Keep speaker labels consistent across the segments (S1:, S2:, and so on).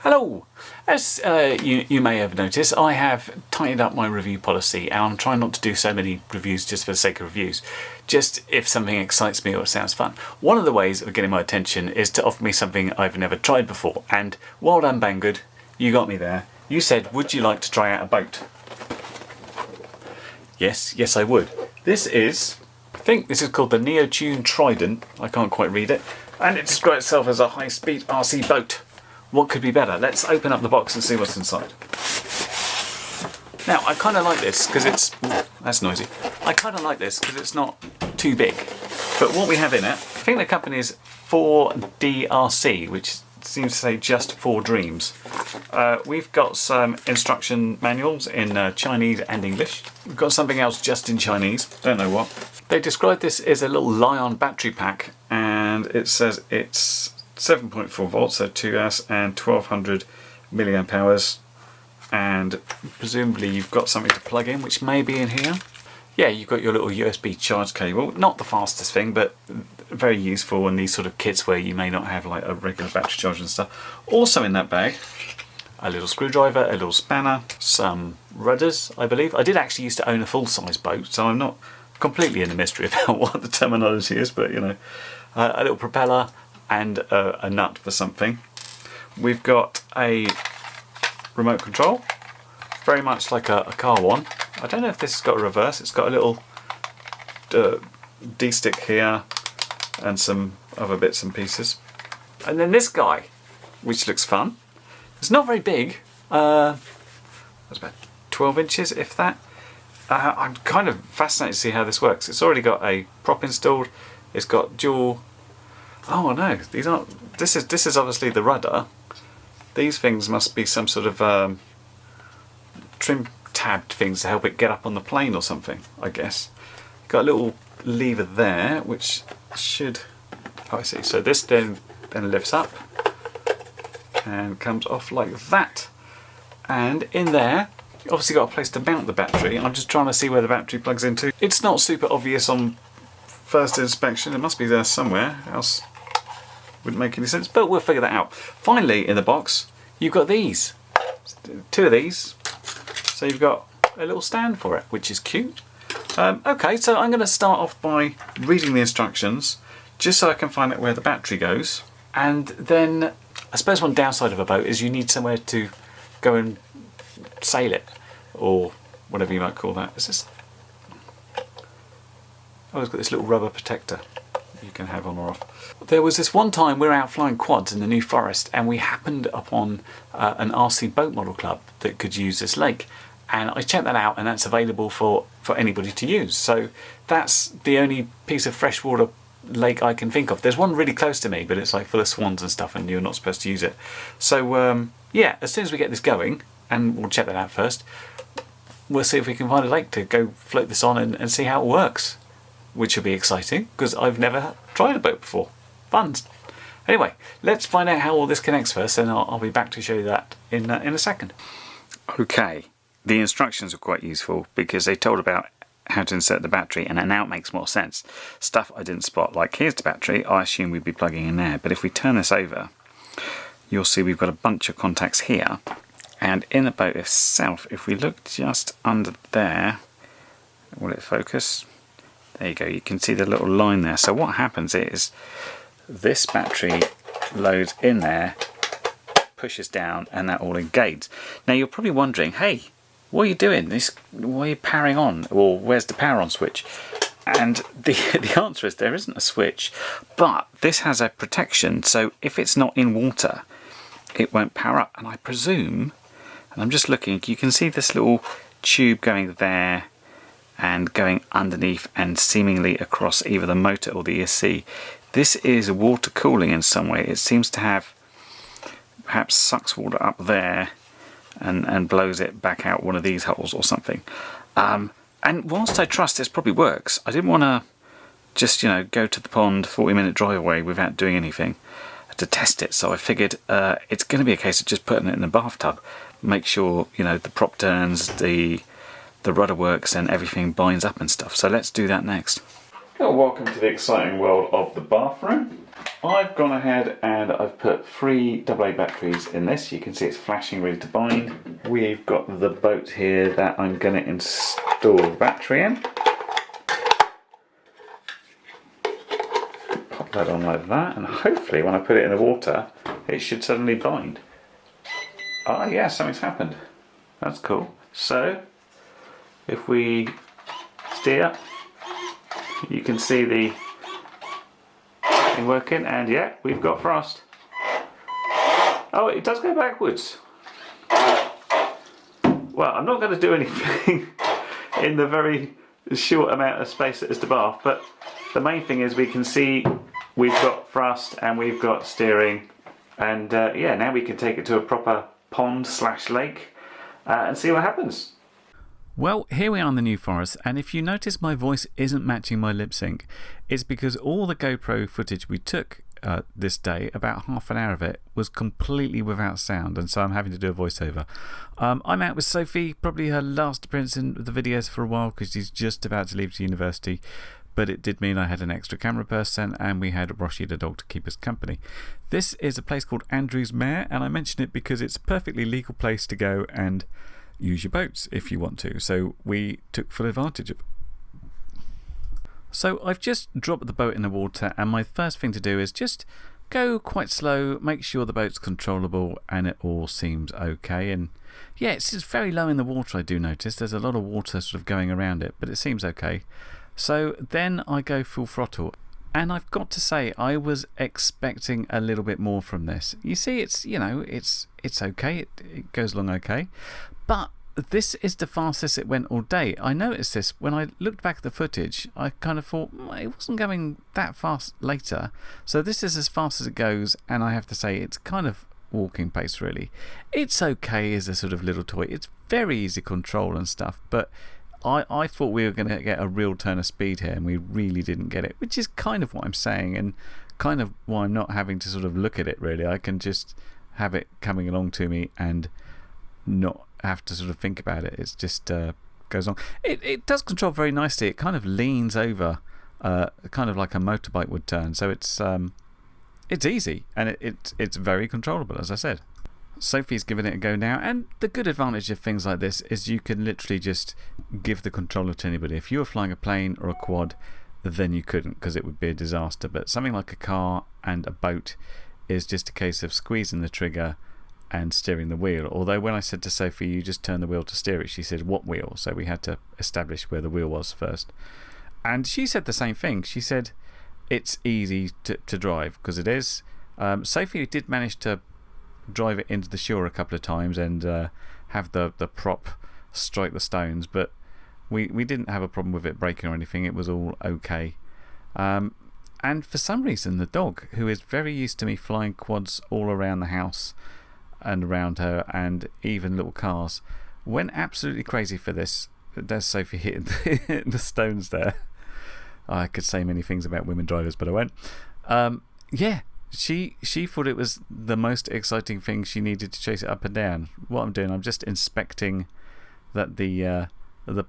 S1: Hello! As you may have noticed, I have tightened up my review policy and I'm trying not to do so many reviews just for the sake of reviews. Just if something excites me or it sounds fun. One of the ways of getting my attention is to offer me something I've never tried before, and well done Banggood, you got me there. You said, would you like to try out a boat? Yes I would. This is, I think this is called the Neo-Tune Trident, I can't quite read it, and it describes itself as a high-speed RC boat. What could be better? Let's open up the box and see what's inside. Now, I kind of like this because it's... Ooh, that's noisy. I kind of like this because it's not too big. But what we have in it, I think the company is 4DRC, which seems to say just for dreams. We've got some instruction manuals in Chinese and English. We've got something else just in Chinese, don't know what. They describe this as a little Lion battery pack, and it says it's 7.4 volts, so 2S, and 1200 milliamp hours, and presumably you've got something to plug in, which may be in here. Yeah, you've got your little USB charge cable, not the fastest thing, but very useful in these sort of kits where you may not have like a regular battery charger and stuff. Also in that bag, a little screwdriver, a little spanner, some rudders, I believe. I did actually used to own a full-size boat, so I'm not completely in the mystery about what the terminology is, but you know, a little propeller, and a nut for something. We've got a remote control, very much like a car one. I don't know if this has got a reverse. It's got a little D-stick here and some other bits and pieces. And then this guy, which looks fun. It's not very big. That's about 12 inches, if that. I'm kind of fascinated to see how this works. It's already got a prop installed. It's got dual... Oh no, these aren't. This is obviously the rudder. These things must be some sort of trim tabbed things to help it get up on the plane or something, I guess. Got a little lever there, which should. Oh, I see. So this then lifts up and comes off like that. And in there, you obviously got a place to mount the battery. I'm just trying to see where the battery plugs into. It's not super obvious on first inspection. It must be there somewhere else. Wouldn't make any sense, but we'll figure that out. Finally, in the box, you've got these. Two of these. So you've got a little stand for it, which is cute. Okay, so I'm going to start off by reading the instructions, just so I can find out where the battery goes. And then, I suppose one downside of a boat is you need somewhere to go and sail it, or whatever you might call that. Is this? Oh, it's got this little rubber protector you can have on or off. There was this one time we were out flying quads in the New Forest and we happened upon an RC boat model club that could use this lake, and I checked that out and that's available for anybody to use. So that's the only piece of freshwater lake I can think of. There's one really close to me, but it's like full of swans and stuff and you're not supposed to use it. So yeah, as soon as we get this going, and we'll check that out first, we'll see if we can find a lake to go float this on and see how it works. Which will be exciting, because I've never tried a boat before. Fun. Anyway, let's find out how all this connects first, and I'll be back to show you that in a second. Okay, the instructions are quite useful, because they told about how to insert the battery, and now it makes more sense. Stuff I didn't spot, like here's the battery, I assume we'd be plugging in there, but if we turn this over, you'll see we've got a bunch of contacts here, and in the boat itself, if we look just under there, will it focus? There you go, you can see the little line there. So what happens is this battery loads in there, pushes down, and that all engages. Now you're probably wondering, hey, what are you doing? Why are you powering on? Or where's the power on switch? And the answer is there isn't a switch, but this has a protection, so if it's not in water, it won't power up. And I presume, and I'm just looking, you can see this little tube going there, and going underneath and seemingly across either the motor or the ESC. This is water cooling in some way. It seems to have, perhaps sucks water up there and blows it back out one of these holes or something. And whilst I trust this probably works, I didn't want to just, you know, go to the pond 40-minute drive away without doing anything to test it. So I figured it's going to be a case of just putting it in the bathtub, make sure, you know, the prop turns, the rudder works and everything binds up and stuff. So let's do that next. Well, welcome to the exciting world of the bathroom. I've gone ahead and I've put 3 AA batteries in this. You can see it's flashing ready to bind. We've got the boat here that I'm going to install the battery in. Pop that on like that, and hopefully when I put it in the water it should suddenly bind. Ah yeah, something's happened. That's cool. So if we steer, you can see the thing working, and yeah, we've got frost. Oh, it does go backwards. Well, I'm not going to do anything in the very short amount of space that is the bath, but the main thing is we can see we've got thrust and we've got steering, and yeah, now we can take it to a proper pond / lake and see what happens. Well, here we are in the New Forest, and if you notice my voice isn't matching my lip sync, it's because all the GoPro footage we took this day, about half an hour of it, was completely without sound, and so I'm having to do a voiceover. I'm out with Sophie, probably her last appearance in the videos for a while because she's just about to leave to university, but it did mean I had an extra camera person, and we had Roshi the dog to keep us company. This is a place called Andrews Mere, and I mention it because it's a perfectly legal place to go and use your boats if you want to, so we took full advantage of it. So I've just dropped the boat in the water, and my first thing to do is just go quite slow, make sure the boat's controllable and it all seems okay. And yeah, it's very low in the water, I do notice. There's a lot of water sort of going around it, but it seems okay. So then I go full throttle, and I've got to say I was expecting a little bit more from this. You see, it's, you know, it's okay, it goes along okay, but this is the fastest it went all day. I noticed this when I looked back at the footage. I kind of thought it wasn't going that fast later, so this is as fast as it goes, and I have to say it's kind of walking pace really. It's okay as a sort of little toy. It's very easy control and stuff, but I thought we were going to get a real turn of speed here, and we really didn't get it, which is kind of what I'm saying, and kind of why I'm not having to sort of look at it really. I can just have it coming along to me and not have to sort of think about it. It's just goes on. It does control very nicely. It kind of leans over, kind of like a motorbike would turn. So it's easy, and it's very controllable, as I said. Sophie's giving it a go now, and the good advantage of things like this is you can literally just give the controller to anybody. If you were flying a plane or a quad, then you couldn't, because it would be a disaster. But something like a car and a boat is just a case of squeezing the trigger and steering the wheel. Although when I said to Sophie, you just turn the wheel to steer it, she said, what wheel? So we had to establish where the wheel was first. And she said the same thing. She said it's easy to drive, because it is. Sophie did manage to drive it into the shore a couple of times and have the prop strike the stones, but we didn't have a problem with it breaking or anything. It was all okay. And for some reason, the dog, who is very used to me flying quads all around the house and around her, and even little cars, went absolutely crazy for this. There's Sophie hitting the stones there. I could say many things about women drivers, but I won't. Yeah, she thought it was the most exciting thing. She needed to chase it up and down. What I'm doing, I'm just inspecting that the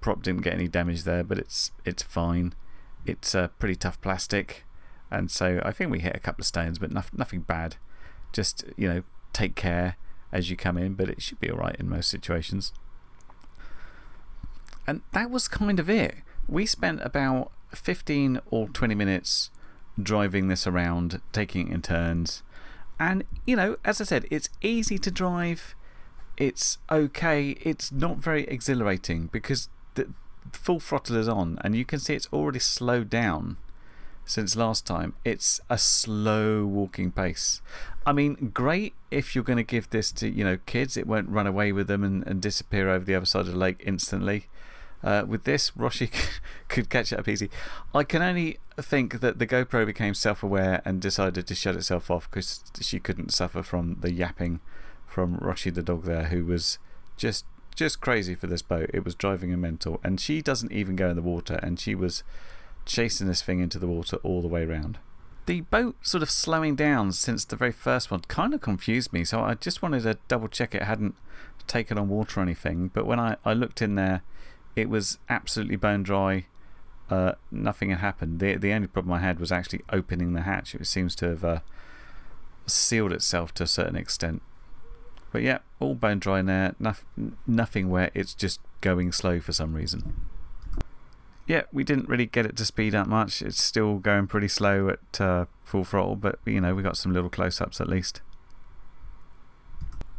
S1: prop didn't get any damage there, but it's fine. It's pretty tough plastic, and so I think we hit a couple of stones, but nothing bad. Just, you know, take care as you come in, but it should be alright in most situations. And that was kind of it. We spent about 15 or 20 minutes driving this around, taking it in turns, and, you know, as I said, it's easy to drive. It's okay. It's not very exhilarating because the full throttle is on, and you can see it's already slowed down since last time. It's a slow walking pace. I mean, great if you're going to give this to, you know, kids. It won't run away with them and disappear over the other side of the lake instantly. With this, Roshi could catch it up easy. I can only think that the GoPro became self-aware and decided to shut itself off because she couldn't suffer from the yapping from Roshi the dog there, who was just crazy for this boat. It was driving her mental, and she doesn't even go in the water, and she was chasing this thing into the water all the way around. The boat sort of slowing down since the very first one kind of confused me, so I just wanted to double check it hadn't taken on water or anything. But when I looked in there, it was absolutely bone dry, nothing had happened. The only problem I had was actually opening the hatch. It seems to have sealed itself to a certain extent. But yeah, all bone dry in there, nothing where it's just going slow for some reason. Yeah, we didn't really get it to speed up much. It's still going pretty slow at full throttle, but you know, we got some little close-ups at least.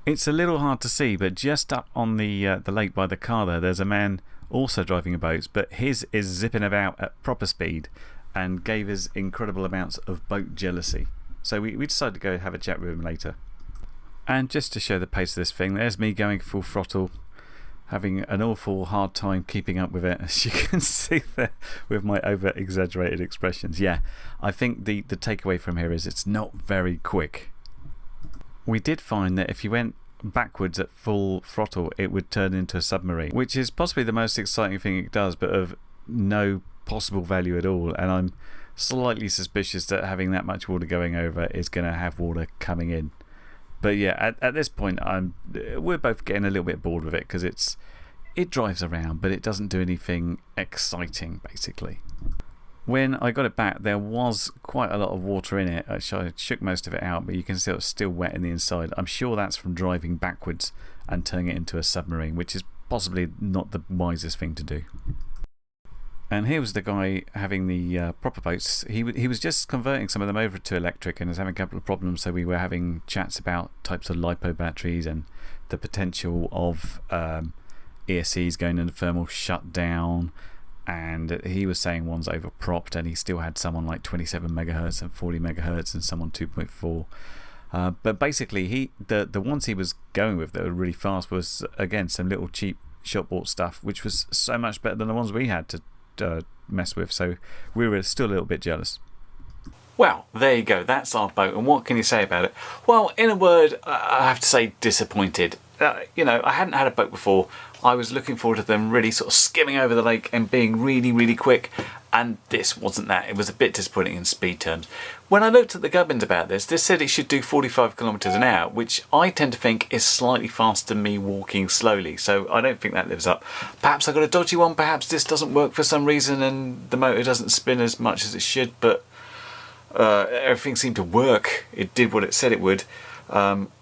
S1: It's a little hard to see, but just up on the lake by the car there's a man also driving a boat, but his is zipping about at proper speed and gave us incredible amounts of boat jealousy. So we decided to go have a chat with him later. And just to show the pace of this thing, there's me going full throttle, having an awful hard time keeping up with it, as you can see there with my over exaggerated expressions. Yeah, I think the takeaway from here is it's not very quick. We did find that if you went backwards at full throttle, it would turn into a submarine, which is possibly the most exciting thing it does, but of no possible value at all. And I'm slightly suspicious that having that much water going over is going to have water coming in. But yeah, at this point, we're both getting a little bit bored with it because it drives around, but it doesn't do anything exciting, basically. When I got it back, there was quite a lot of water in it. I shook most of it out, but you can see it's still wet in the inside. I'm sure that's from driving backwards and turning it into a submarine, which is possibly not the wisest thing to do. And here was the guy having the proper boats. He was just converting some of them over to electric and was having a couple of problems, so we were having chats about types of LiPo batteries and the potential of ESCs going into thermal shutdown. And he was saying one's overpropped, and he still had some on like 27 megahertz and 40 megahertz and some on 2.4. But basically, the ones he was going with that were really fast was, again, some little cheap shop bought stuff, which was so much better than the ones we had to mess with. So we were still a little bit jealous. Well, there you go. That's our boat. And what can you say about it? Well, in a word, I have to say disappointed. You know, I hadn't had a boat before. I was looking forward to them really sort of skimming over the lake and being really, really quick. And this wasn't that. It was a bit disappointing in speed terms. When I looked at the gubbins about this said it should do 45 kilometres an hour, which I tend to think is slightly faster than me walking slowly. So I don't think that lives up. Perhaps I got a dodgy one. Perhaps this doesn't work for some reason and the motor doesn't spin as much as it should. But everything seemed to work. It did what it said it would.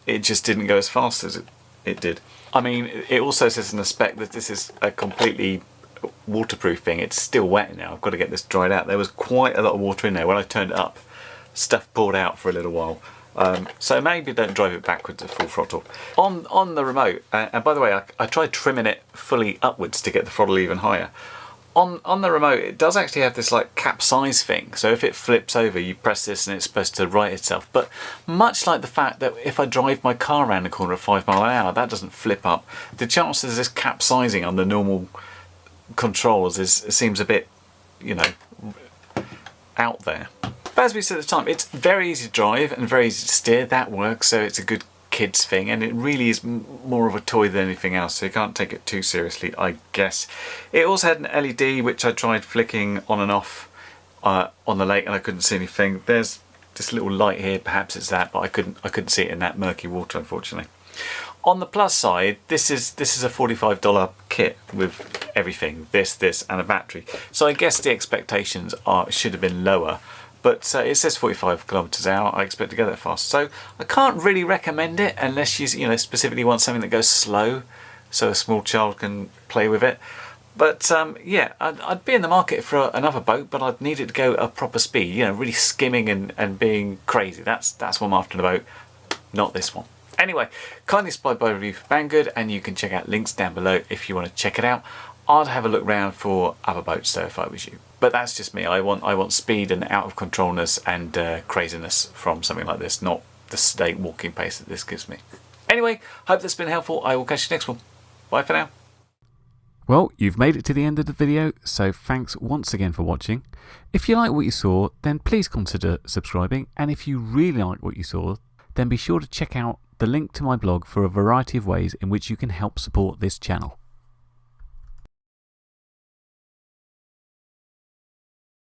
S1: It just didn't go as fast as it did. I mean, it also says in the spec that this is a completely waterproof thing. It's still wet now. I've got to get this dried out. There was quite a lot of water in there. When I turned it up, stuff poured out for a little while. So maybe don't drive it backwards at full throttle. On the remote, and by the way, I tried trimming it fully upwards to get the throttle even higher. On the remote, it does actually have this like capsize thing. So if it flips over, you press this and it's supposed to right itself. But much like the fact that if I drive my car around the corner at 5 miles an hour, that doesn't flip up. The chances of this capsizing on the normal controls seems a bit, you know, out there. But as we said at the time, it's very easy to drive and very easy to steer. That works, so it's a good kids thing, and it really is more of a toy than anything else, so you can't take it too seriously, I guess. It also had an LED which I tried flicking on and off on the lake, and I couldn't see anything. There's this little light here, perhaps it's that, but I couldn't see it in that murky water, unfortunately. On the plus side, this is a $45 kit with everything, this and a battery, so I guess the expectations should have been lower. But it says 45 kilometres an hour. I expect to go that fast. So I can't really recommend it unless you specifically want something that goes slow so a small child can play with it. But yeah, I'd be in the market for another boat, but I'd need it to go at proper speed, really skimming and being crazy. That's what I'm after in a boat, not this one. Anyway, kindly supplied by review for Banggood, and you can check out links down below if you want to check it out. I'd have a look round for other boats though if I was you. But that's just me. I want speed and out of controlness and craziness from something like this, not the sedate walking pace that this gives me. Anyway, hope that's been helpful. I will catch you next one. Bye for now. Well, you've made it to the end of the video, so thanks once again for watching. If you like what you saw, then please consider subscribing, and if you really like what you saw, then be sure to check out the link to my blog for a variety of ways in which you can help support this channel.